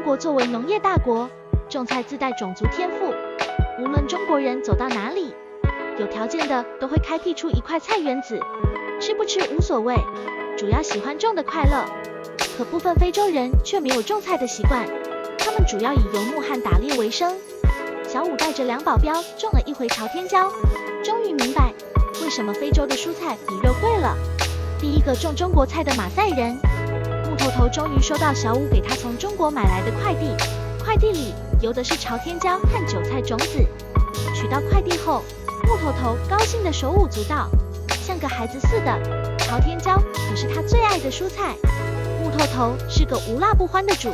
国作为农业大国，种菜自带种族天赋。无论中国人走到哪里，有条件的都会开辟出一块菜园子，吃不吃无所谓，主要喜欢种的快乐。可部分非洲人却没有种菜的习惯，他们主要以游牧和打猎为生。小五带着2保镖种了一回朝天椒，终于明白为什么非洲的蔬菜比肉贵了。第一个种中国菜的马赛人，木头头终于收到小五给他从中国买来的快递，快递里邮的是朝天椒和韭菜种子。取到快递后，木头头高兴的手舞足蹈，像个孩子似的。朝天椒可是他最爱的蔬菜。木头头是个无辣不欢的主，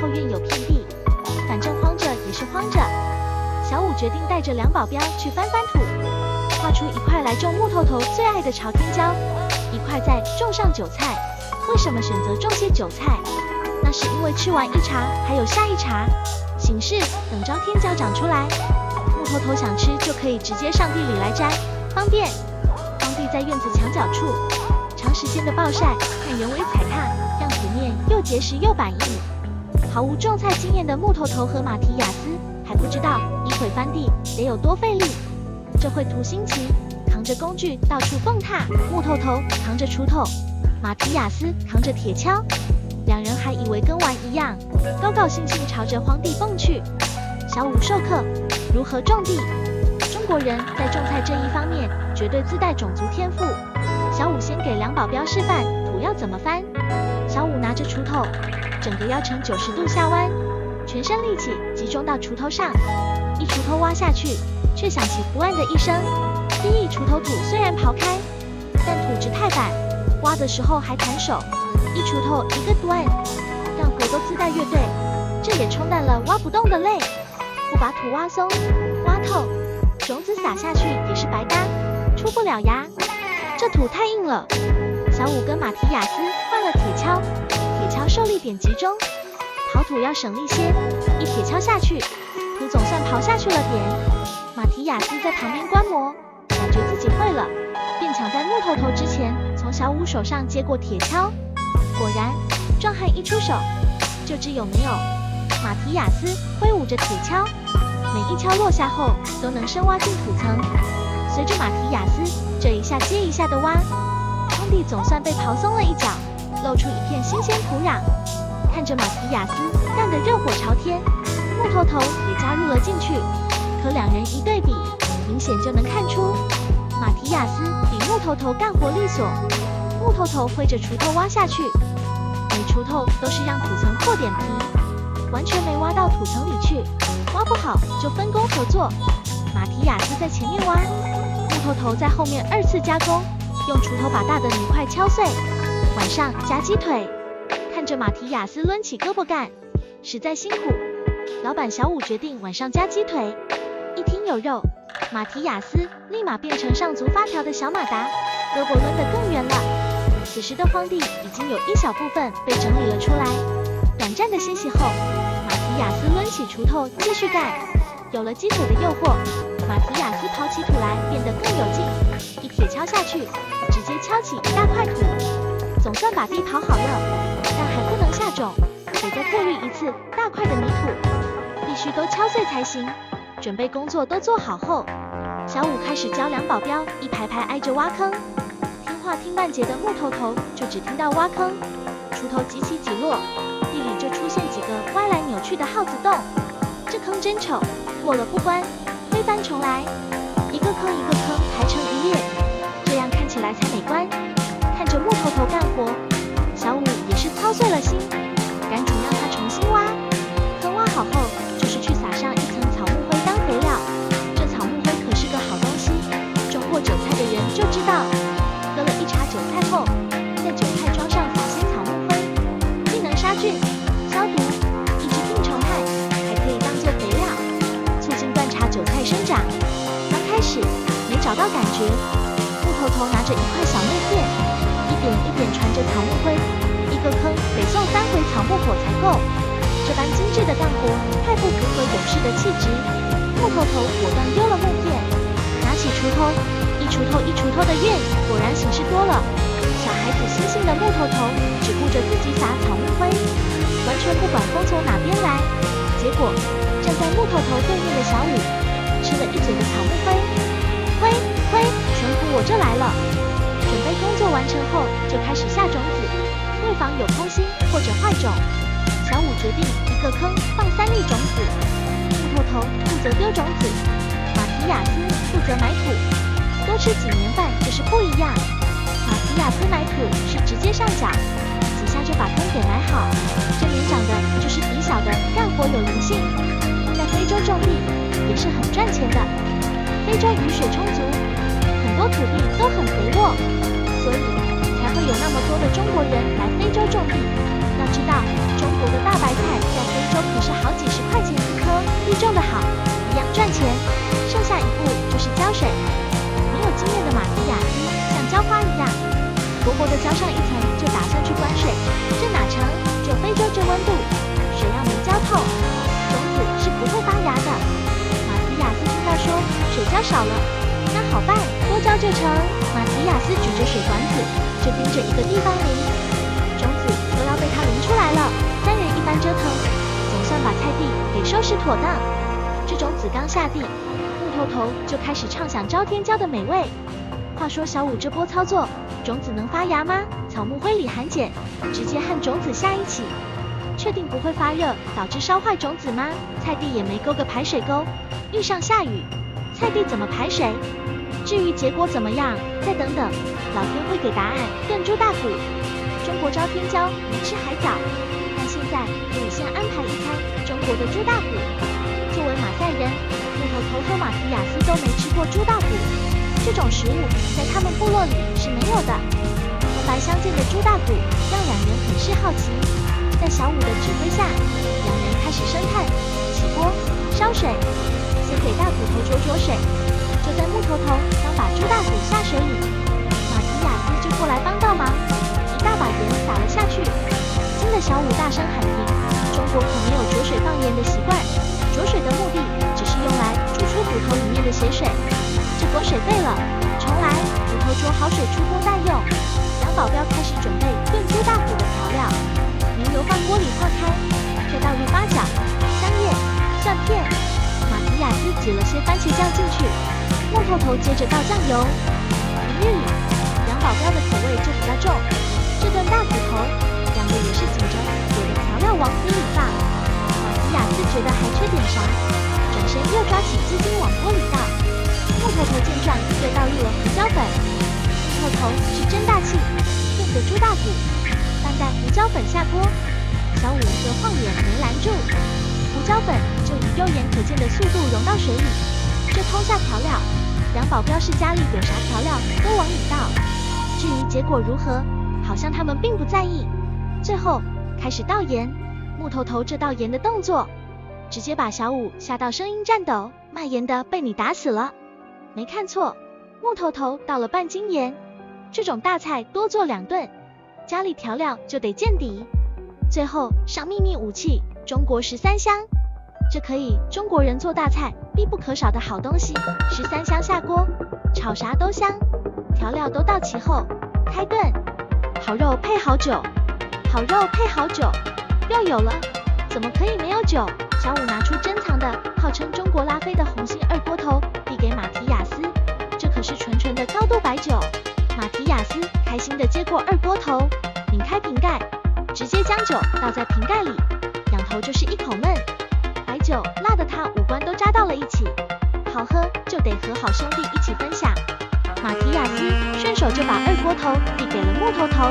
后院有片地，反正荒着也是荒着。小五决定带着2保镖去翻翻土，画出一块来种木头头最爱的朝天椒，一块再种上韭菜。为什么选择种些韭菜？那是因为吃完一茬还有下一茬，形式等朝天椒长出来，木头头想吃就可以直接上地里来摘，方便。荒地在院子墙角处，长时间的暴晒和人为踩踏，让土面又结实又板硬。毫无种菜经验的木头头和马提亚斯还不知道一会翻地得有多费力。这会图新奇，扛着工具到处蹦踏，木头头扛着锄头，马提亚斯扛着铁锹，两人还以为跟玩一样，高高兴兴朝着荒地蹦去。小五授课如何种地，中国人在种菜这一方面绝对自带种族天赋。小五先给2保镖示范土要怎么翻。小五拿着锄头，整个腰成90度下弯，全身力气集中到锄头上，一锄头挖下去，却响起不安的一声。第一锄头土虽然刨开，但土质太板，挖的时候还弹手，一锄头一个断，干活都自带乐队，这也冲淡了挖不动的累。不把土挖松、挖透，种子撒下去也是白搭，出不了芽。这土太硬了。小五跟马提亚斯换了铁锹，铁锹受力点集中，刨土要省力些，一铁锹下去，土总算刨下去了点。马提亚斯在旁边观摩，感觉自己会了，便抢在木头头之前从小五手上接过铁锹。果然，壮汉一出手就知有没有。马提亚斯挥舞着铁锹，每一锹落下后都能深挖进土层。随着马提亚斯这一下接一下的挖，荒地总算被刨松了一角，露出一片新鲜土壤。看着马提亚斯干得热火朝天，木头头也加入了进去。可两人一对比，明显就能看出马提亚斯比木头头干活利索。木头头挥着锄头挖下去，每锄头都是让土层破点皮，完全没挖到土层里去，挖不好就分工合作。马提亚斯在前面挖，木头头在后面2次加工，用锄头把大的泥块敲碎。晚上夹鸡腿，看着马提亚斯抡起胳膊干，实在辛苦。老板小五决定晚上夹鸡腿，一听有肉，马提亚斯立马变成上足发条的小马达，胳膊抡得更圆了。此时的荒地已经有一小部分被整理了出来。短暂的歇息后，马提亚斯抡起锄头继续干。有了鸡腿的诱惑，马提亚斯刨起土来变得更有劲，一铁锹下去，直接敲起一大块土。总算把地刨好了，但还不能下种，得再过滤一次大块的泥土，必须都敲碎才行。准备工作都做好后，小五开始教2保镖一排排挨着挖坑。听话听半截的木头头就只听到挖坑，锄头几起几落，地里就出现几个歪来扭去的耗子洞。这坑真丑，过了不关，推翻重来，一个坑一个坑排成一列，这样看起来才美观。看着木头头干活，小五也是操碎了心，赶紧让他重新挖。坑挖好后，就是去撒上一层草木灰当肥料。这草木灰可是个好东西，种过韭菜的人就知道，割了一茬韭菜后，在韭菜桩上撒些草木灰，既能杀菌、消毒、抑制病虫害，还可以当做肥料，促进断茬韭菜生长。刚开始没找到感觉，木头头拿着一块小麦片，一点一点传着草木灰，一个坑得送3回草木火才够。这般精致的干活太不符合勇士的气质，木头头果断丢了木片，拿起锄头，一锄头一锄头的运，果然省事多了。小孩子心性的木头头只顾着自己撒草木灰，完全不管风从哪边来。结果站在木头头对面的小五吃了一嘴的草木灰，全部我这来了。准备工作完成后，就开始下种子，为防有空心或者坏种。小五决定一个坑放3粒种子，木头头负责丢种子，马提亚斯负责埋土。多吃几年饭就是不一样。马提亚斯埋土是直接上脚，几下就把坑给埋好。这年长的就是比小的干活有灵性，在非洲种地也是很赚钱的。非洲雨水充足，很多土地都很肥沃，所以才会有那么多的中国人来非洲种地。要知道，中国的大白菜在非洲可是好几10块钱一颗，地种得好，一样赚钱。剩下一步就是浇水。没有经验的马提亚斯像浇花一样，薄薄的浇上一层就打算去灌水，这哪成？就非洲这温度，水要没浇透，种子是不会发芽的。马提亚斯听到说水浇少了，那好办，多浇就成。马提亚斯举着水管子，就盯着一个地方淋，种子都要被他淋出来了。3人一番折腾，总算把菜地给收拾妥当。这种子刚下地，木头头就开始畅想朝天椒的美味。话说小五这波操作，种子能发芽吗？草木灰里含碱，直接和种子下一起，确定不会发热导致烧坏种子吗？菜地也没沟个排水沟，遇上下雨，菜地怎么排水？至于结果怎么样，再等等，老天会给答案。炖猪大骨，中国朝天椒离吃还早，但现在可以先安排一餐中国的猪大骨。作为马赛人，木头头和马提亚斯都没吃过猪大骨，这种食物在他们部落里是没有的。红白相间的猪大骨让2人很是好奇，在小五的指挥下，2人开始生炭、起锅、烧水，先给大骨头着水。就在木头头刚把猪大骨下水里，马提亚斯就过来帮倒忙，一大把盐撒了下去。惊得小五大声喊停，中国可没有着水放盐的习惯，着水的目的只是用来煮出骨头里面的血水。这锅水沸了，重来，骨头着好水出锅待用。杨保镖开始准备炖猪大骨的调料，牛油放锅里化开，再倒入八角、香叶、蒜片。马提亚斯挤了些番茄酱进去，木头头接着倒酱油。平日里，杨保镖的口味就比较重，这顿大骨头，2个也是紧着有的调料往死里放。马提亚斯觉得还缺点啥，转身又抓起鸡精往锅里倒。木头头见状，又倒入了胡椒粉。木头头是真大气，炖的猪大骨，但待胡椒粉下锅，小五则晃眼没拦住，胡椒粉就以肉眼可见的速度融到水里。这通下调料，杨保镖是家里有啥调料都往里倒。至于结果如何，好像他们并不在意。最后开始倒盐，木头头这倒盐的动作，直接把小五吓到声音颤抖，卖盐的被你打死了。没看错，木头头倒了半斤盐，这种大菜多做2顿，家里调料就得见底。最后上秘密武器，中国13香，这可以中国人做大菜必不可少的好东西。13香下锅，炒啥都香，调料都到齐后，开炖。好肉配好酒，好肉配好酒，又有了，怎么可以没有酒？小五拿出珍藏的号称中国拉菲的红心二锅头，递给马提亚斯，这可是纯纯的高度白酒。马提亚斯开心地接过二锅头，拧开瓶盖，直接将酒倒在瓶盖里，仰头就是一口闷。白酒辣得他五官都扎到了一起，好喝就得和好兄弟一起分享。马提亚斯顺手就把二锅头递给了木头头，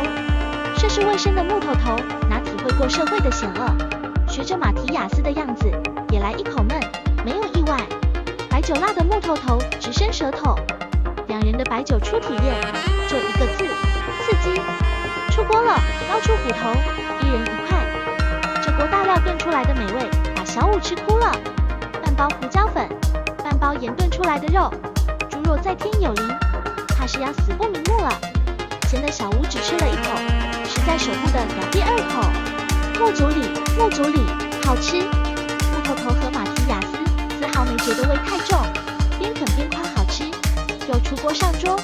涉世未深的木头头哪体会过社会的险恶，学着马提亚斯的样子也来一口闷，没有意外，白酒辣的木头头直伸舌头。2人的白酒初体验就一个字，刺激。出锅了，捞出骨头，1人1块。这锅大料炖出来的美味把小五吃哭了，半包胡椒粉，半包盐炖出来的肉，猪肉再添有灵，怕是要死不瞑目了。咸的小五只吃了1口，实在舍不得咬第2口。木祖里，好吃。木头头和马提亚斯丝毫没觉得味太重，边啃边夸好吃。肉出锅上桌，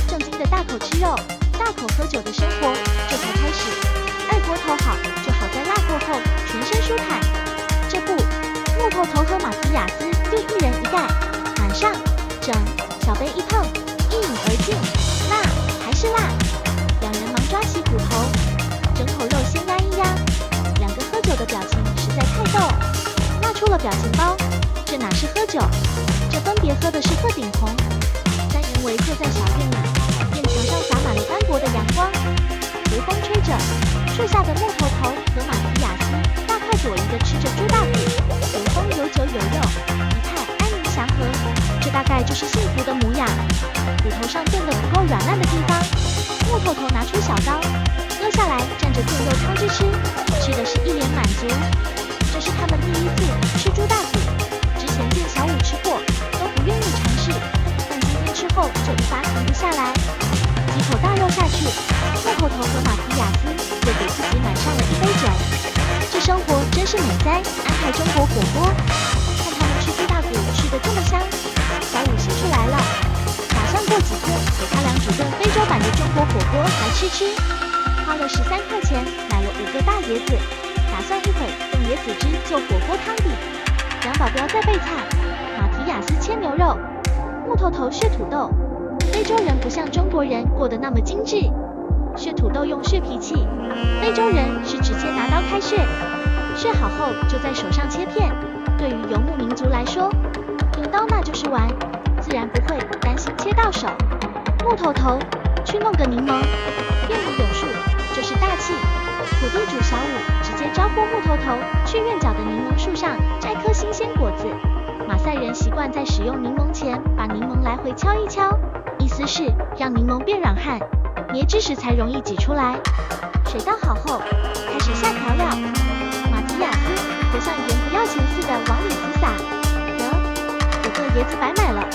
正经的大口吃肉，大口喝酒的生活这才开始。二锅头好，就好在辣大过后，全身舒坦。这不，木头头和马提亚斯又一人一袋，满上，整，小杯一碰，一饮而尽，辣，还是辣。两人忙抓起骨头，整口肉先压一压。两个喝酒的表情实在太逗，辣出了表情包。这哪是喝酒，这分别喝的是鹤顶红。三人围坐在小院里，院墙上洒满了斑驳的阳光，微风吹着，树下的木头头和马提亚斯大快朵颐地吃着猪大骨，有风有酒有肉，一派安宁祥和。这大概就是幸福的模样。骨头上炖得不够软烂的地方，木头头拿出小刀，割下来蘸着炖肉汤汁吃，吃的是一脸满足。这是他们第一次吃猪大骨，之前见小五吃过，都不愿意尝试，但今天吃后就一发停不下来。几口大肉下去，木头头和马提亚斯又给自己满上了一杯酒。这生活真是美哉！安排中国火锅，看他们吃猪大骨吃得这么香，小五兴趣来了，打算过几天给他俩煮顿非洲版的中国火锅来吃吃。花了13块钱买了5个大椰子，打算一会用椰子汁做火锅汤底。两保镖在备菜，马提亚斯切牛肉，木头头削土豆。非洲人不像中国人过得那么精致，削土豆用削皮器，非洲人是直接拿刀开削，削好后就在手上切片。对于游牧民族来说，用刀那就是玩，自然不会担心切到手。木头头，去弄个柠檬。谚语有数，就是大气。土地主小五直接招呼木头头去院角的柠檬树上摘颗新鲜果子。马赛人习惯在使用柠檬前把柠檬来回敲一敲，意思是让柠檬变软和捏汁时才容易挤出来。水倒好后，开始下调料。马提亚斯则像盐不要钱似的往里死撒。得，5个椰子白买了，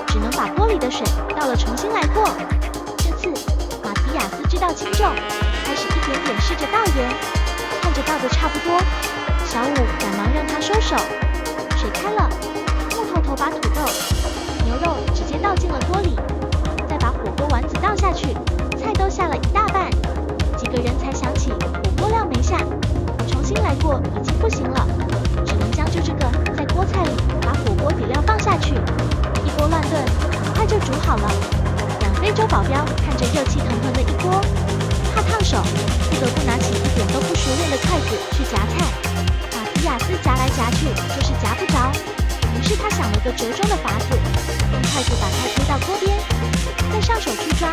只能把锅里的水倒了重新来过。这次马提亚斯知道轻重，开始一点点试着倒盐，看着倒的差不多，小五赶忙让他收手。水开了，木头头把土豆、牛肉直接倒进了锅里，再把火锅丸子倒下去，菜都下了一大半。几个人才想起火锅料没下，重新来过已经不行了，只能将就这个在锅菜里把火锅底料放下去，一锅乱炖，很快就煮好了。两非洲保镖看着热气腾腾的一锅，怕烫手，不得不拿起一点都不熟练的筷子去夹菜。马提亚斯夹来夹去就是夹不着，于是他想了个折中的法子，用筷子把菜推到锅边，再上手去抓。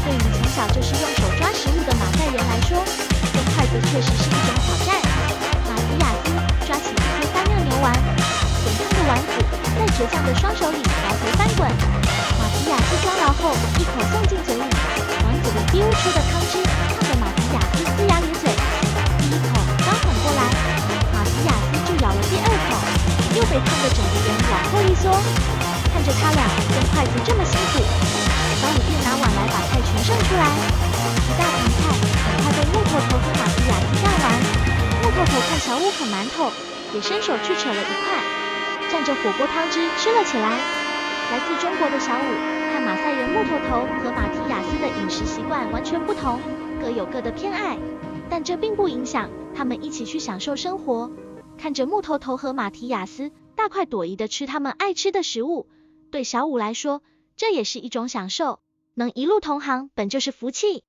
对于从小就是用手抓食物的马赛人来说，用筷子确实是一种挑战。马提亚斯抓起一颗翻面牛丸，滚烫的丸子在倔强的双手里来回翻滚。马提亚斯抓牢后一口送进嘴里，丸子里滴出的汤汁烫得马提亚斯龇牙咧嘴。第一口刚缓过来，马提亚斯就咬了第2口，又被烫得整个人往后一缩。看着他俩用筷子这么辛苦，小五便拿碗来把菜全盛出来。一大盘菜很快被木头头和马提亚斯干完。木头头看小五啃馒头，也伸手去扯了一块，蘸着火锅汤汁吃了起来。来自中国的小五和马赛人木头头和马提亚斯的饮食习惯完全不同，各有各的偏爱，但这并不影响他们一起去享受生活。看着木头头和马提亚斯大快朵颐地吃他们爱吃的食物，对小五来说，这也是一种享受。能一路同行本就是福气。